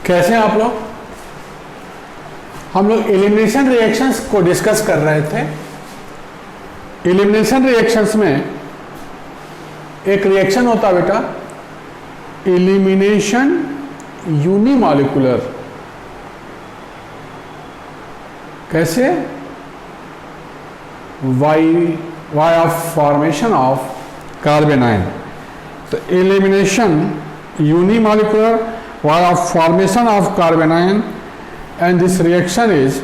कैसे हैं आप लोग? हम लोग एलिमिनेशन रिएक्शंस को डिस्कस कर रहे थे। एलिमिनेशन रिएक्शंस में एक रिएक्शन होता है बेटा एलिमिनेशन यूनिमॉलिक्यूलर। कैसे? Why of formation of carbon ion. तो elimination unimolecular by of formation of carbon ion, and this reaction is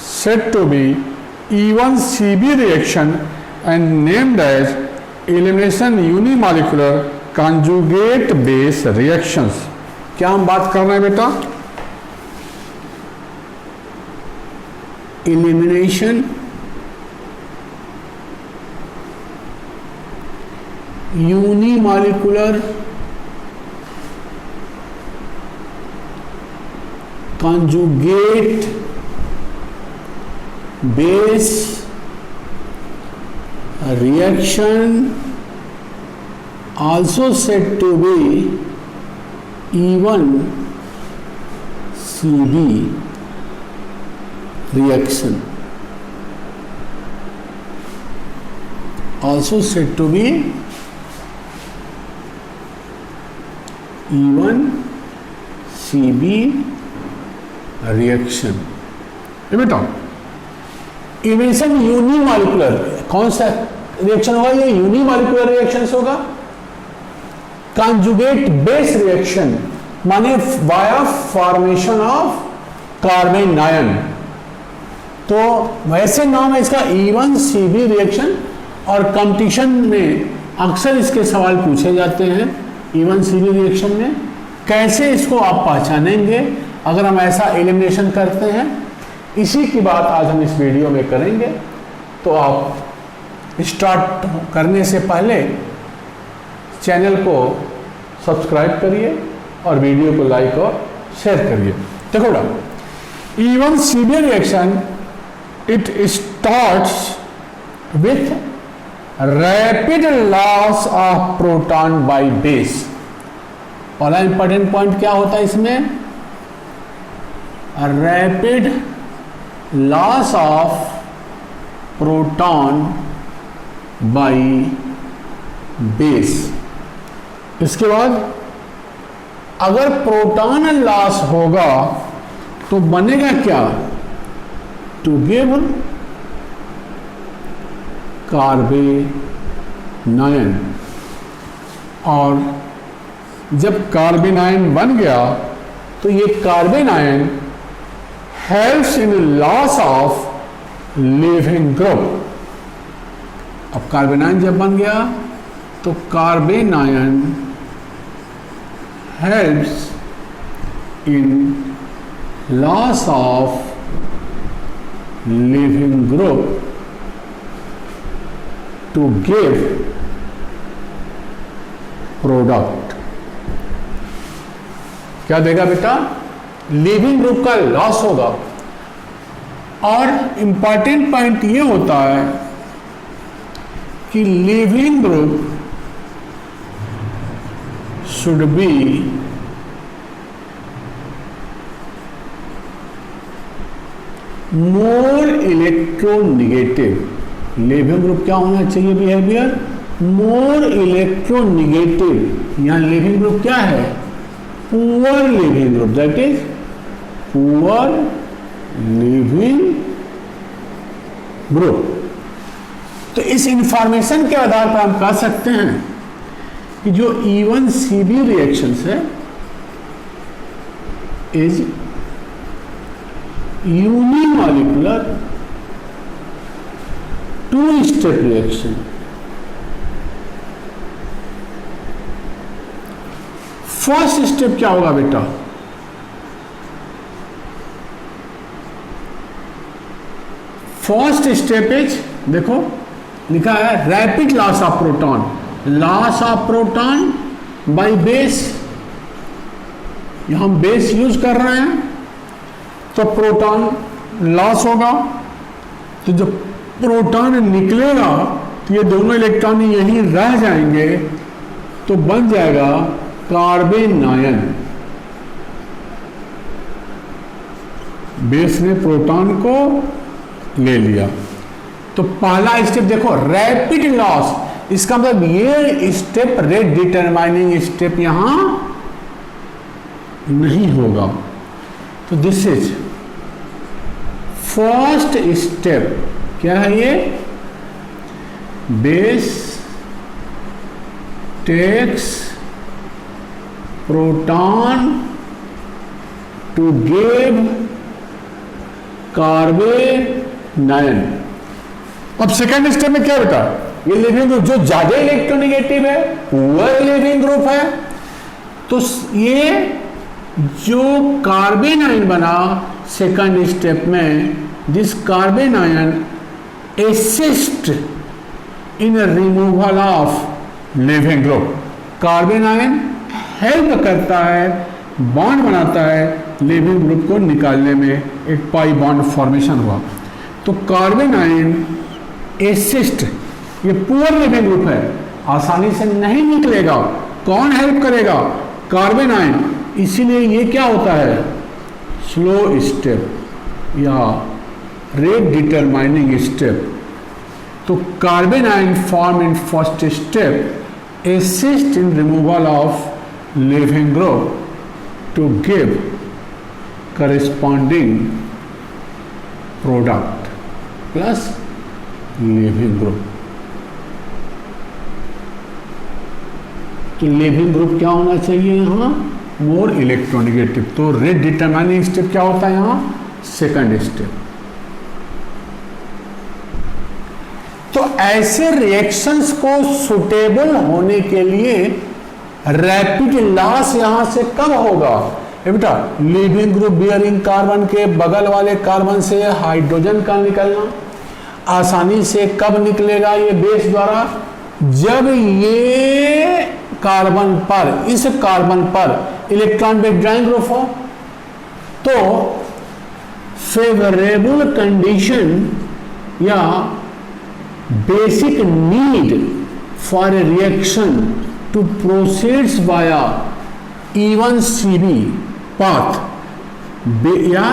said to be E1CB reaction and named as elimination unimolecular conjugate base reactions। क्या हम बात कर रहे हैं बेटा? elimination unimolecular conjugate base reaction, also said to be E1CB reaction, also said to be E1CB reaction. ये बेटा इवेंशन unimolecular कौन सा रिएक्शन होगा? ये यूनिमॉलिक्यूलर रिएक्शन होगा। कंजुगेट बेस रिएक्शन माने via formation of carbon ion. तो वैसे नाम है इसका E1CB रिएक्शन, और कंपटीशन में अक्सर इसके सवाल पूछे जाते हैं। E1CB रिएक्शन में कैसे इसको आप पहचानेंगे अगर हम ऐसा एलिमिनेशन करते हैं, इसी की बात आज हम इस वीडियो में करेंगे। तो आप स्टार्ट करने से पहले चैनल को सब्सक्राइब करिए और वीडियो को लाइक और शेयर करिए। देखो बेटा E1CB reaction it starts with rapid loss of proton by base. पहला इंपॉर्टेंट पॉइंट क्या होता है इसमें? Rapid loss of proton by base. इसके बाद अगर प्रोटॉन लॉस होगा तो बनेगा क्या? To give carbanion. और जब कार्बन आयन बन गया तो ये carbanion helps in loss of leaving group। अब कार्बन आयन जब बन गया तो carbanion helps in loss of leaving group to give product। क्या देगा बेटा? लिविंग ग्रुप का लॉस होगा। और इंपॉर्टेंट पॉइंट ये होता है कि leaving group should be more electronegative. Leaving group क्या होना चाहिए? Behaviour more electronegative. यहां लिविंग ग्रुप क्या है? Poor leaving group, that is poor leaving group. तो इस इंफॉर्मेशन के आधार पर हम कह सकते हैं कि जो E1CB रिएक्शन है is unimolecular two step reaction. First step क्या होगा बेटा? फर्स्ट स्टेप इज, देखो लिखा है rapid loss of proton. Loss of proton by base. यहां हम बेस यूज कर रहे हैं तो प्रोटॉन लॉस होगा। तो जब प्रोटॉन निकलेगा तो ये दोनों इलेक्ट्रॉन यहीं रह जाएंगे, तो बन जाएगा कार्बन आयन। बेस ने प्रोटॉन को ले लिया। तो पहला स्टेप देखो रैपिड लॉस, इसका मतलब ये स्टेप रेट डिटरमाइनिंग स्टेप यहां नहीं होगा। तो दिस इज फर्स्ट स्टेप, क्या है ये, base takes proton to give carbanion. अब सेकेंड स्टेप में क्या बेटा, ये लिविंग ग्रुप जो ज्यादा इलेक्ट्रोनेगेटिव है, पुअर लिविंग ग्रुप है, तो ये जो कार्बेनायन बना सेकंड स्टेप में, this carbanion assist in removal of leaving group. Carbanion help करता है, बॉन्ड बनाता है लिविंग ग्रुप को निकालने में, एक पाई बॉन्ड फॉर्मेशन हुआ। तो कार्बेनायन असिस्ट, ये पुअर लिविंग ग्रुप है, आसानी से नहीं निकलेगा, कौन हेल्प करेगा, कार्बेनायन। इसीलिए ये क्या होता है, स्लो स्टेप या रेट डिटरमाइनिंग स्टेप। तो carbanion form in first step assist in removal of leaving group to give corresponding product plus leaving group. तो लिविंग ग्रुप क्या होना चाहिए यहां, मोर इलेक्ट्रोनेगेटिव। तो रेट डिटरमाइनिंग स्टेप क्या होता है यहां, सेकंड स्टेप। तो ऐसे रिएक्शंस को सुटेबल होने के लिए रैपिड लॉस यहां से कब होगा, बेटा लिविंग ग्रुप बियरिंग कार्बन के बगल वाले कार्बन से हाइड्रोजन का निकलना आसानी से कब निकलेगा, ये बेस द्वारा, जब ये कार्बन पर, इस कार्बन पर इलेक्ट्रॉन विथड्रॉइंग ग्रुप हो। तो फेवरेबल कंडीशन या basic need for a reaction to proceeds via E1CB path या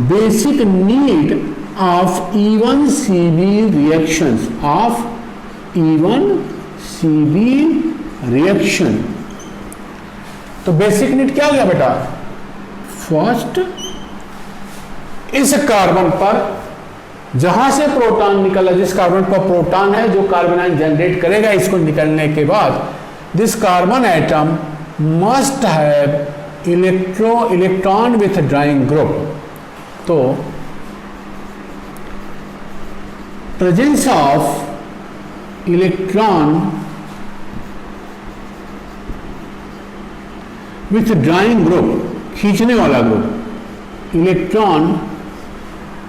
basic need of E1CB reactions, of E1CB reaction। तो बेसिक नीड क्या हो गया बेटा, फर्स्ट इस कार्बन पर जहां से प्रोटॉन निकला, जिस कार्बन पर प्रोटॉन है जो कार्बोनाइन जनरेट करेगा, इसको निकलने के बाद this carbon atom must have electron withdrawing group. तो presence of electron withdrawing group, खींचने वाला group, electron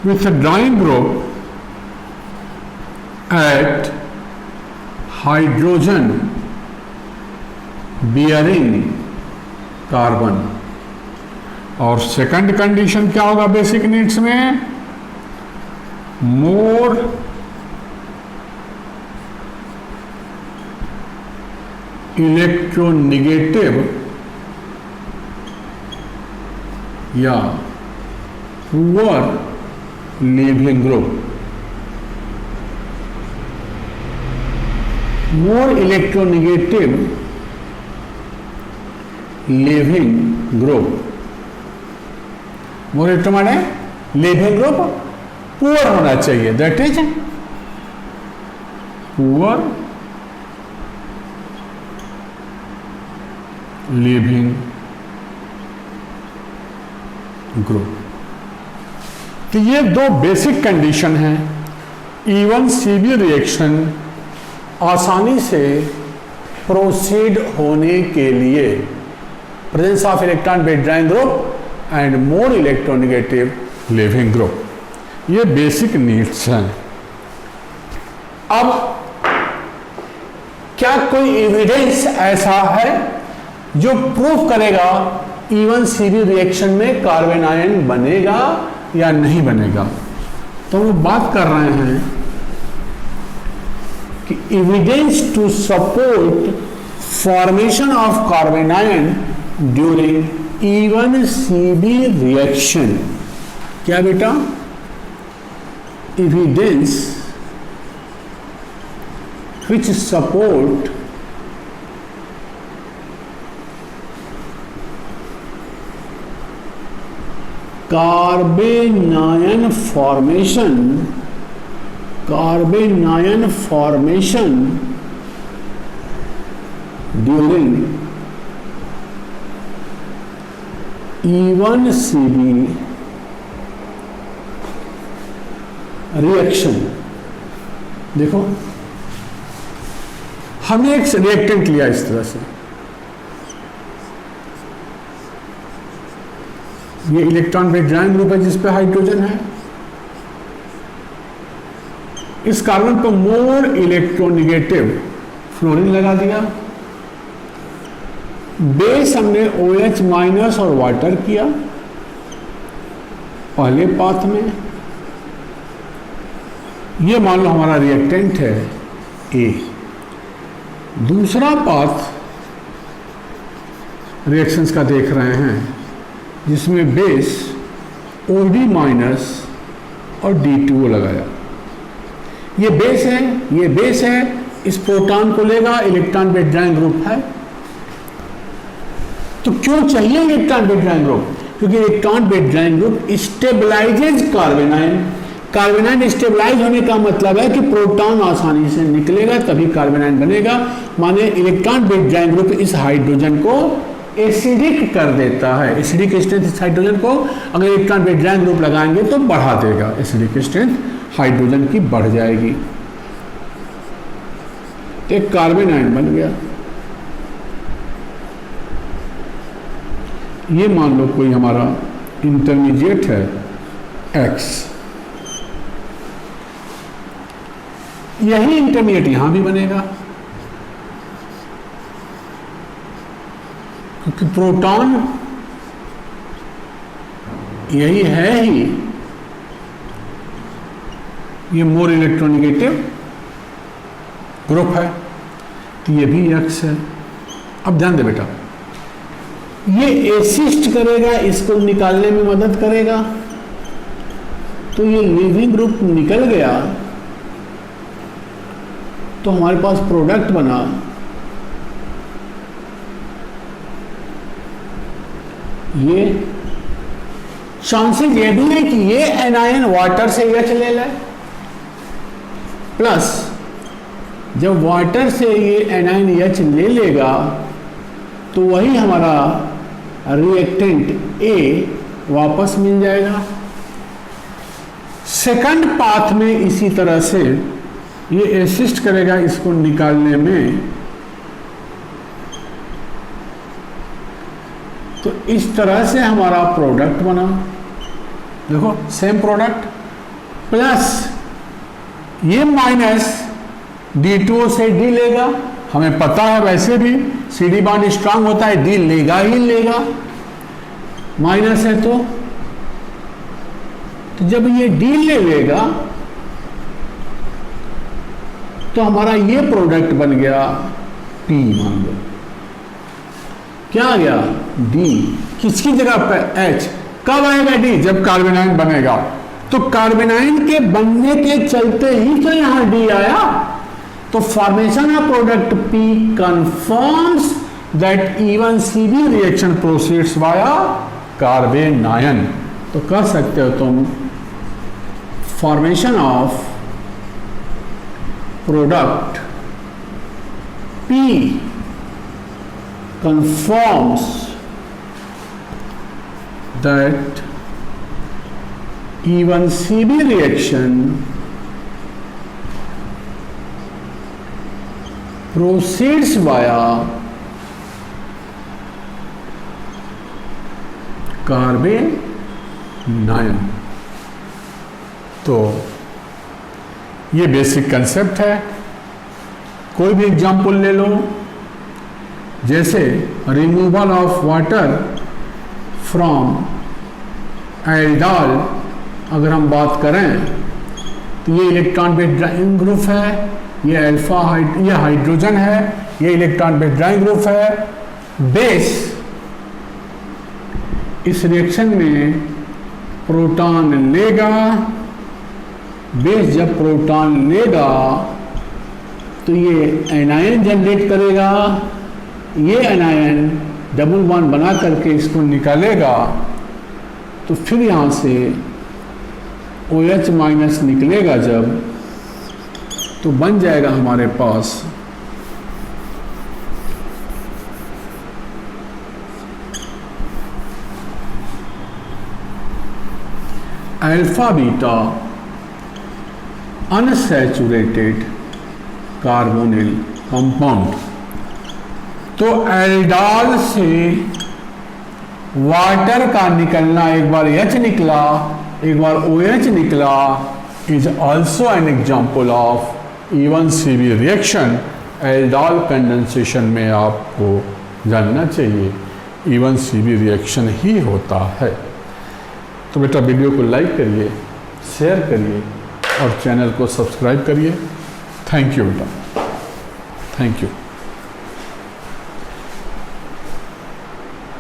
with a drawing group at hydrogen bearing carbon। और सेकंड कंडीशन क्या होगा बेसिक नीड्स में, मोर इलेक्ट्रोनेगेटिव या poor leaving group. More electronegative leaving group, more electro माने leaving group poor होना चाहिए, that is poor leaving group. तो ये दो बेसिक कंडीशन हैं। E1CB रिएक्शन आसानी से प्रोसीड होने के लिए, presence of electron withdrawing group and more electronegative leaving group, ये बेसिक नीड्स हैं। अब क्या कोई एविडेंस ऐसा है जो प्रूफ करेगा E1CB रिएक्शन में कार्बन आयन बनेगा या नहीं बनेगा? तो हम बात कर रहे हैं कि evidence to support formation of carbon ion during E1CB reaction. क्या बेटा? एविडेंस which support carbanion formation during E1CB reaction. देखो हमने एक रिएक्टेंट लिया इस तरह से, ये इलेक्ट्रॉन विड्रॉइंग ग्रुप है जिस पे हाइड्रोजन है। इस कार्बन पर मोर इलेक्ट्रोनेगेटिव फ्लोरीन लगा दिया, बेस हमने OH माइनस और वाटर किया पहले पाथ में। ये मान लो हमारा रिएक्टेंट है A। दूसरा पाथ रिएक्शंस का देख रहे हैं जिसमें बेस OD माइनस और D2O लगाया। ये बेस है, इस प्रोटॉन को लेगा, इलेक्ट्रॉन विड्रॉइंग ग्रुप है। तो क्यों चाहिए इलेक्ट्रॉन विड्रॉइंग ग्रुप? क्योंकि electron withdrawing group stabilises carbanion. Carbanion stabilise होने का मतलब है कि प्रोटॉन आसानी से निकलेगा तभी कार्बेनाइन बनेगा। माने इलेक्ट्रॉन विड्रॉइंग ग्रुप इस हाइड्रोजन को एसिडिक कर देता है। एसिडिक स्ट्रेंथ इस हाइड्रोजन को अगर इलेक्ट्रॉन विड्रॉइंग ग्रुप लगाएंगे तो बढ़ा देगा, एसिडिक स्ट्रेंथ हाइड्रोजन की बढ़ जाएगी, एक कार्बेनाइन बन गया। ये मान लो कोई हमारा इंटरमीडिएट है X, यही इंटरमीडिएट यहां भी बनेगा क्योंकि प्रोटॉन यही है ही, ये मोर इलेक्ट्रोनेगेटिव ग्रुप है, तो ये भी X है। अब ध्यान दे बेटा, ये एसिस्ट करेगा, इसको निकालने में मदद करेगा। तो ये लीविंग ग्रुप निकल गया तो हमारे पास प्रोडक्ट बना। ये चांसेस ये भी है कि ये एनायन वाटर से H ले ले, प्लस जब वाटर से ये एनायन H ले लेगा तो वही हमारा रिएक्टेंट A वापस मिल जाएगा। सेकंड पाथ में इसी तरह से ये असिस्ट करेगा इसको निकालने में। तो इस तरह से हमारा प्रोडक्ट बना। देखो सेम प्रोडक्ट, प्लस ये माइनस D2O से D लेगा। हमें पता है वैसे भी CD बॉन्ड स्ट्रांग होता है, D लेगा ही लेगा, माइनस है तो जब ये D ले लेगा तो हमारा ये प्रोडक्ट बन गया P। मान लो क्या आ गया D, किसकी जगह पर H। कब आएगा D? जब कार्बेनाइन बनेगा। तो कार्बेनाइन के बनने के चलते ही तो यहां D आया। तो formation of product P confirms that E1CB reaction proceeds via कार्बेनाइन। तो कह सकते हो तुम formation of product P confirms that E1CB reaction proceeds via कार्बेनाइन। तो ये बेसिक कंसेप्ट है। कोई भी एग्जाम्पल ले लो, जैसे रिमूवल ऑफ वाटर फ्रॉम एल्डाल अगर हम बात करें तो ये इलेक्ट्रॉन विड्रॉइंग ग्रुप है, ये ये हाइड्रोजन है, ये इलेक्ट्रॉन विड्रॉइंग ग्रुप है। बेस इस रिएक्शन में प्रोटॉन लेगा, बेस जब प्रोटॉन लेगा तो ये एनायन जनरेट करेगा, ये एनायन डबल बॉन्ड बना करके इसको निकालेगा, तो फिर यहाँ से OH माइनस निकलेगा जब, तो बन जाएगा हमारे पास alpha beta unsaturated carbonyl compound. तो एल्डाल से वाटर का निकलना, एक बार H निकला एक बार OH निकला, is also an example of E1CB reaction. Aldol condensation में आपको जानना चाहिए E1CB रिएक्शन ही होता है। तो बेटा वीडियो को लाइक करिए, शेयर करिए और चैनल को सब्सक्राइब करिए। थैंक यू बेटा, थैंक यू।